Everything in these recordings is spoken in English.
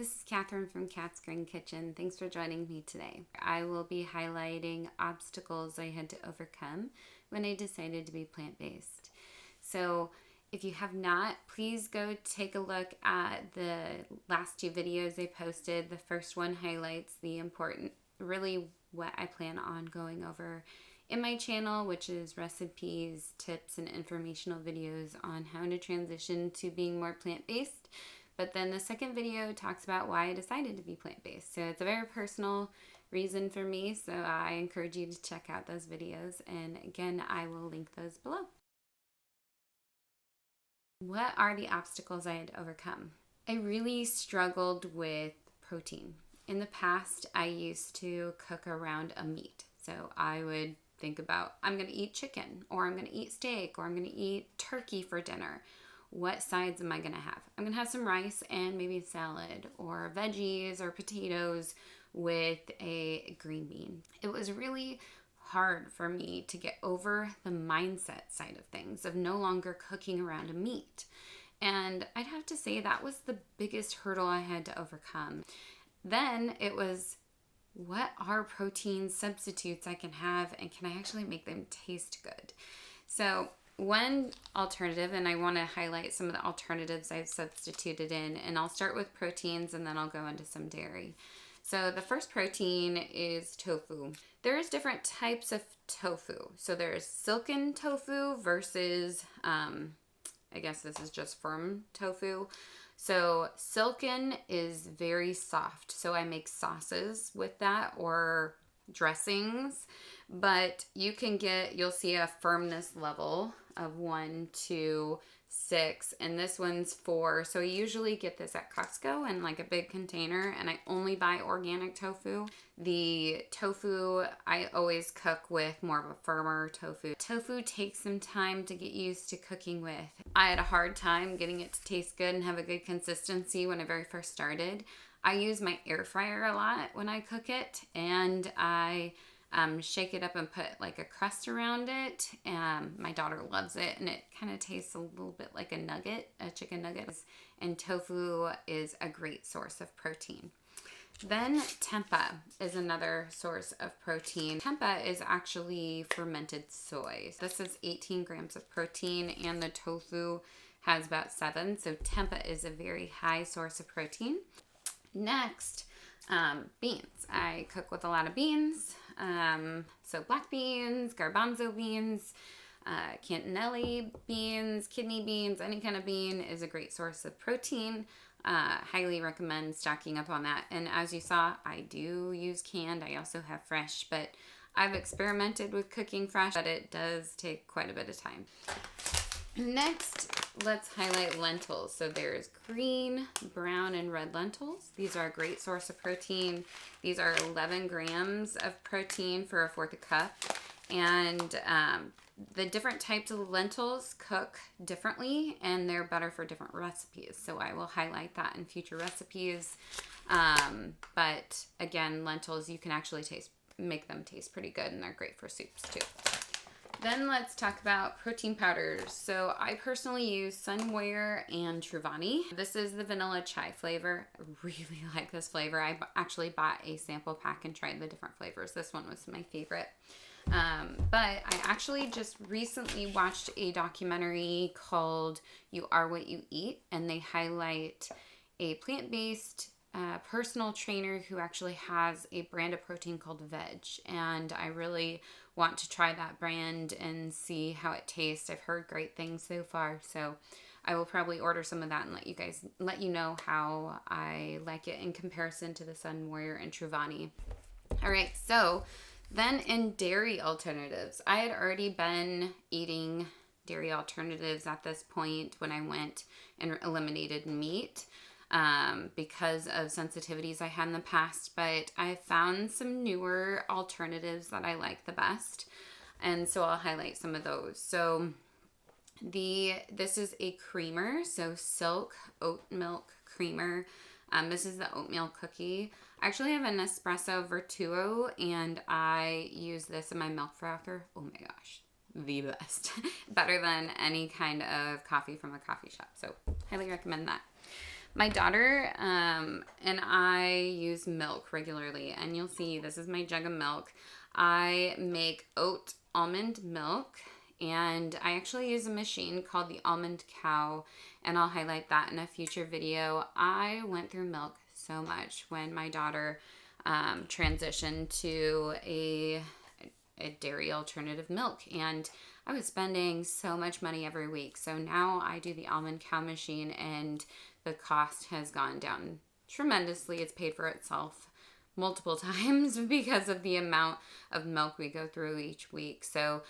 This is Catherine from Cat's Green Kitchen. Thanks for joining me today. I will be highlighting obstacles I had to overcome when I decided to be plant-based. So if you have not, please go take a look at the last two videos I posted. The first one highlights the important, really what I plan on going over in my channel, which is recipes, tips, and informational videos on how to transition to being more plant-based. But then the second video talks about why I decided to be plant-based. So it's a very personal reason for me, so I encourage you to check out those videos. And again, I will link those below. What are the obstacles I had to overcome? I really struggled with protein. In the past, I used to cook around a meat. So I would think about, I'm going to eat chicken, or I'm going to eat steak, or I'm going to eat turkey for dinner. What sides am I going to have? I'm going to have some rice and maybe a salad, or veggies or potatoes with a green bean. It was really hard for me to get over the mindset side of things, of no longer cooking around a meat. And I'd have to say that was the biggest hurdle I had to overcome. Then it was, what are protein substitutes I can have, and can I actually make them taste good? So one alternative, and I want to highlight some of the alternatives I've substituted in, and I'll start with proteins and then I'll go into some dairy. So the first protein is tofu. There's different types of tofu. So there's silken tofu versus, I guess this is just firm tofu. So silken is very soft. So I make sauces with that or dressings, but you can get, you'll see a firmness level of 1 to 6, and this one's 4. So I usually get this at Costco in like a big container, and I only buy organic tofu. The tofu I always cook with more of a firmer tofu. Tofu takes some time to get used to cooking with. I had a hard time getting it to taste good and have a good consistency when I very first started. I use my air fryer a lot when I cook it, and I shake it up and put like a crust around it. My daughter loves it, and it kind of tastes a little bit like a nugget, a chicken nugget. And tofu is a great source of protein. Then tempeh is another source of protein. Tempeh is actually fermented soy. This is 18 grams of protein, and the tofu has about 7. So tempeh is a very high source of protein. Next, beans. I cook with a lot of beans. So black beans, garbanzo beans, cantanelli beans, kidney beans, any kind of bean is a great source of protein. Highly recommend stocking up on that. And as you saw, I do use canned. I also have fresh, but I've experimented with cooking fresh, but it does take quite a bit of time. Next, let's highlight lentils. So there's green, brown, and red lentils. These are a great source of protein. These are 11 grams of protein for 1/4 cup. And the different types of lentils cook differently, and they're better for different recipes. So I will highlight that in future recipes. But again, lentils, you can actually make them taste pretty good, and they're great for soups too. Then let's talk about protein powders. So I personally use Sunwear and Truvani. This is the vanilla chai flavor. I really like this flavor. I actually bought a sample pack and tried the different flavors. This one was my favorite. But I actually just recently watched a documentary called You Are What You Eat, and they highlight a plant-based personal trainer who actually has a brand of protein called Vedge, and I really want to try that brand and see how it tastes. I've heard great things so far, so I will probably order some of that and let you know how I like it in comparison to the Sunwear and Truvani. All right, so then in dairy alternatives, I had already been eating dairy alternatives at this point when I went and eliminated meat. Because of sensitivities I had in the past, but I found some newer alternatives that I like the best, and so I'll highlight some of those. So this is a creamer, so Silk Oat Milk Creamer. This is the oatmeal cookie. I actually have an espresso Vertuo, and I use this in my milk frother. Oh my gosh, the best. Better than any kind of coffee from a coffee shop, so highly recommend that. My daughter and I use milk regularly, and you'll see this is my jug of milk. I make oat almond milk, and I actually use a machine called the Almond Cow, and I'll highlight that in a future video. I went through milk so much when my daughter transitioned to a dairy alternative milk, and I was spending so much money every week. So now I do the Almond Cow machine, and the cost has gone down tremendously. It's paid for itself multiple times because of the amount of milk we go through each week. So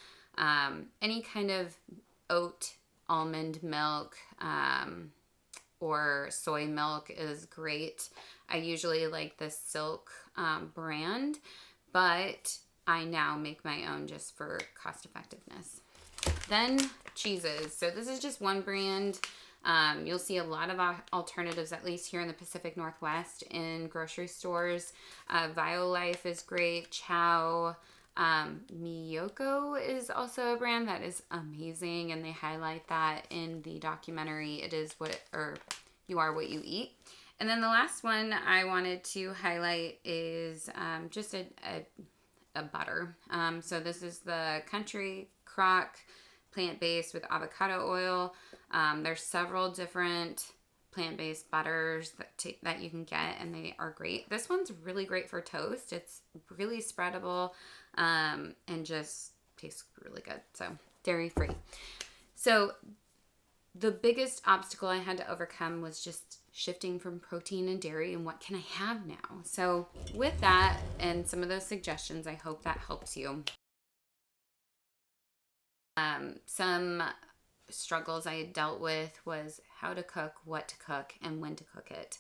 any kind of oat almond milk or soy milk is great. I usually like the Silk brand, but I now make my own just for cost effectiveness. Then cheeses. So this is just one brand. You'll see a lot of alternatives, at least here in the Pacific Northwest, in grocery stores. Violife is great. Chow. Miyoko is also a brand that is amazing, and they highlight that in the documentary. It is you are what you eat. And then the last one I wanted to highlight is just a butter. So this is the Country Crock plant-based with avocado oil. There's several different plant-based butters that you can get, and they are great. This one's really great for toast. It's really spreadable and just tastes really good. So dairy-free. So the biggest obstacle I had to overcome was just shifting from protein and dairy, and what can I have now? So with that and some of those suggestions, I hope that helps you. Some struggles I had dealt with was how to cook, what to cook, and when to cook it.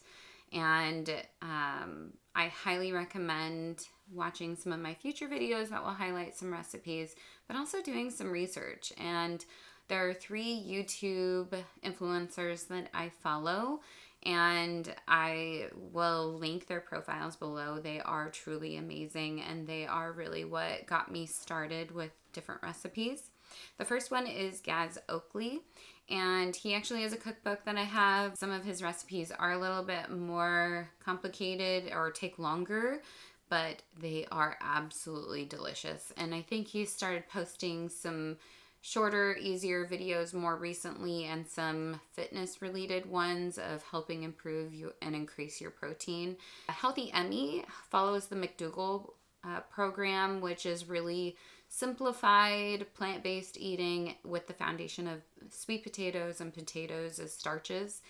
And I highly recommend watching some of my future videos that will highlight some recipes, but also doing some research. And there are 3 YouTube influencers that I follow, and I will link their profiles below. They are truly amazing, and they are really what got me started with different recipes. The first one is Gaz Oakley, and he actually has a cookbook that I have. Some of his recipes are a little bit more complicated or take longer, but they are absolutely delicious. And I think he started posting some shorter, easier videos more recently, and some fitness related ones of helping improve you and increase your protein. Healthy Emmie follows the McDougall program, which is really simplified plant-based eating with the foundation of sweet potatoes and potatoes as starches.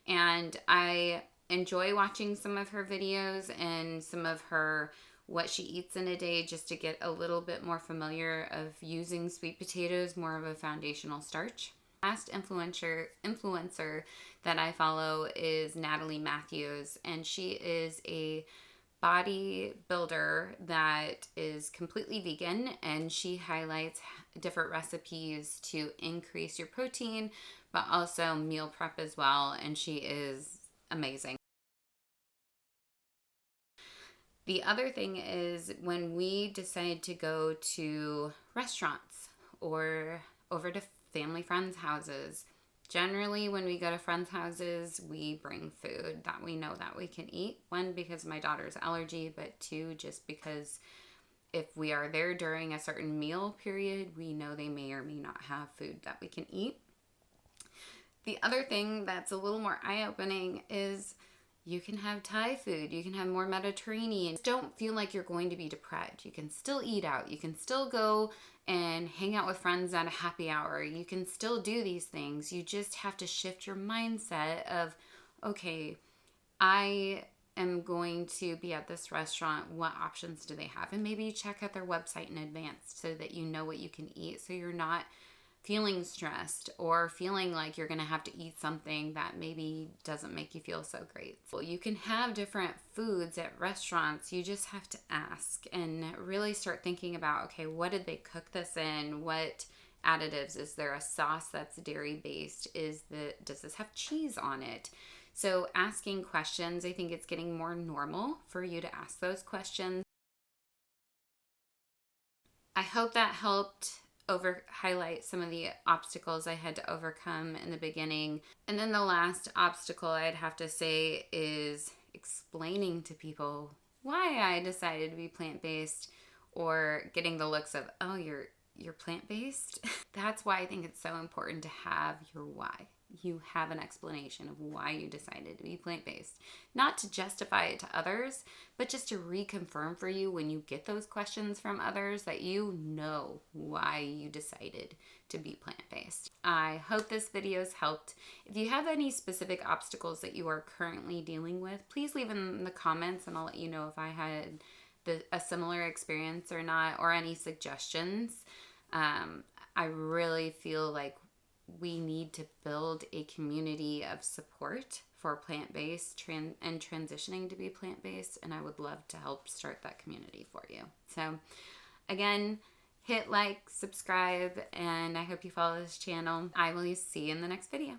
And I enjoy watching some of her videos and some of her what she eats in a day, just to get a little bit more familiar of using sweet potatoes, more of a foundational starch. Last influencer that I follow is Natalie Matthews, and she is a bodybuilder that is completely vegan, and she highlights different recipes to increase your protein, but also meal prep as well, and she is amazing. The other thing is when we decide to go to restaurants or over to family friends' houses, generally when we go to friends' houses, we bring food that we know that we can eat. 1, because of my daughter's allergy, but 2, just because if we are there during a certain meal period, we know they may or may not have food that we can eat. The other thing that's a little more eye-opening is you can have Thai food. You can have more Mediterranean. Don't feel like you're going to be deprived. You can still eat out. You can still go and hang out with friends at a happy hour. You can still do these things. You just have to shift your mindset of, okay, I am going to be at this restaurant. What options do they have? And maybe check out their website in advance so that you know what you can eat, so you're not feeling stressed or feeling like you're going to have to eat something that maybe doesn't make you feel so great. Well, you can have different foods at restaurants. You just have to ask and really start thinking about, okay, what did they cook this in? What additives? Is there a sauce that's dairy based? Does this have cheese on it? So asking questions, I think it's getting more normal for you to ask those questions. I hope that helped highlight some of the obstacles I had to overcome in the beginning. And then the last obstacle I'd have to say is explaining to people why I decided to be plant-based, or getting the looks of, oh, you're plant-based? That's why I think it's so important to have your why. You have an explanation of why you decided to be plant-based. Not to justify it to others, but just to reconfirm for you when you get those questions from others that you know why you decided to be plant-based. I hope this video has helped. If you have any specific obstacles that you are currently dealing with, please leave in the comments and I'll let you know if I had a similar experience or not, or any suggestions. I really feel like we need to build a community of support for plant-based and transitioning to be plant-based, and I would love to help start that community for you. So again, hit like, subscribe, and I hope you follow this channel. I will see you in the next video.